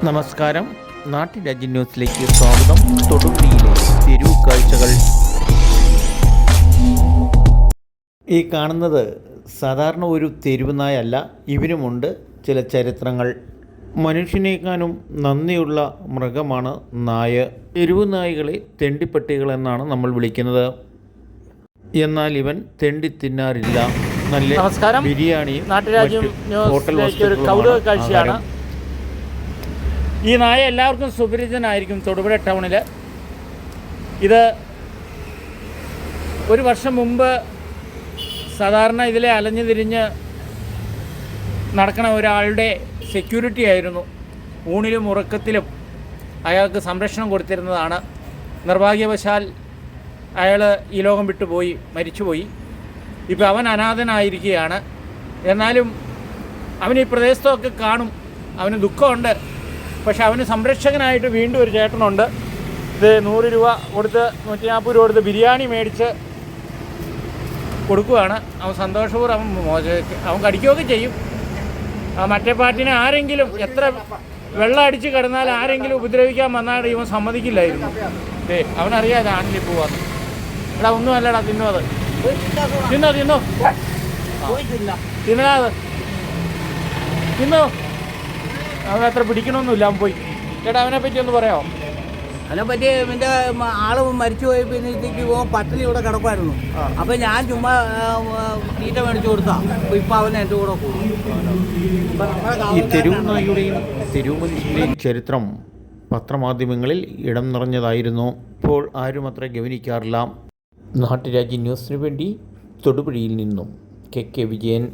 നമസ്കാരം, നാട്ടുരാജ്യ ന്യൂസിലേക്ക് സ്വാഗതം. തൊടുപുഴയിലെ തെരുവ് കാഴ്ചകൾ. ഈ കാണുന്നത് സാധാരണ ഒരു തെരുവ് നായല്ല. ഇവനുമുണ്ട് ചില ചരിത്രങ്ങൾ. മനുഷ്യനേക്കാളും നന്ദിയുള്ള മൃഗമാണ് നായ. തെരുവ് നായകളെ തെണ്ടിപ്പട്ടികൾ എന്നാണ് നമ്മൾ വിളിക്കുന്നത്. എന്നാൽ ഇവൻ തെണ്ടി തിന്നാറില്ല. നല്ല ബിരിയാണിയും ഹോട്ടൽ വസ്തുക്കളുമാണ്. ഈ നായ എല്ലാവർക്കും സുപരിചിതനായിരിക്കും തൊടുപുഴ ടൗണിൽ. ഇത് ഒരു വർഷം മുമ്പ് സാധാരണ ഇതിലെ അലഞ്ഞു തിരിഞ്ഞ് നടക്കണ ഒരാളുടെ സെക്യൂരിറ്റി ആയിരുന്നു. ഊണിലും ഉറക്കത്തിലും അയാൾക്ക് സംരക്ഷണം കൊടുത്തിരുന്നതാണ്. നിർഭാഗ്യവശാൽ അയാൾ ഈ ലോകം വിട്ടുപോയി, മരിച്ചുപോയി. ഇപ്പോൾ അവൻ അനാഥനായിരിക്കുകയാണ്. എന്നാലും അവൻ ഈ പ്രദേശത്തൊക്കെ കാണും. അവന് ദുഃഖമുണ്ട്. പക്ഷെ അവന് സംരക്ഷകനായിട്ട് വീണ്ടും ഒരു ചേട്ടനുണ്ട്. ഇത് 100 രൂപ കൊടുത്ത് 140 രൂപ കൊടുത്ത് ബിരിയാണി മേടിച്ച് കൊടുക്കുകയാണ്. അവൻ സന്തോഷപൂർവ്വം അവൻ കടിക്കുകയൊക്കെ ചെയ്യും. മറ്റേ പാർട്ടിനെ ആരെങ്കിലും എത്ര വെള്ളം അടിച്ച് കിടന്നാൽ ആരെങ്കിലും ഉപദ്രവിക്കാൻ വന്നാൽ ഇവൻ സമ്മതിക്കില്ലായിരുന്നു. അവനറിയാതെ ആണിൽ പോവാന്ന്. എടാ ഒന്നുമല്ലടാ, തിന്നോ, അത് തിന്നോ തിന്നാത് തിന്നോ. അവനത്ര പിടിക്കണമെന്നില്ല. അവൻ പോയി. ചേട്ടാ അവനെ പറ്റി ഒന്ന് പറയാമോ? അതിനെപ്പറ്റി എൻ്റെ ആള് മരിച്ചു പോയി. പിന്നെ ഇതിക്ക് പട്ടിണി ഇവിടെ കിടക്കുമായിരുന്നു. അപ്പം ഞാൻ ചുമ്മാ തീറ്റ മേടിച്ചു കൊടുത്താ. അപ്പോൾ ഇപ്പം അവൻ എൻ്റെ കൂടെ കൂടും. ഈ തെരുവ് നായയുടെയും തെരുവ് മനുഷ്യൻ്റെയും ചരിത്രം പത്രമാധ്യമങ്ങളിൽ ഇടം നിറഞ്ഞതായിരുന്നു. ഇപ്പോൾ ആരും അത്ര ഗവനിക്കാറില്ല. നാട്ടുരാജ്യ ന്യൂസിനു വേണ്ടി തൊടുപുഴയിൽ നിന്നും കെ വിജയൻ.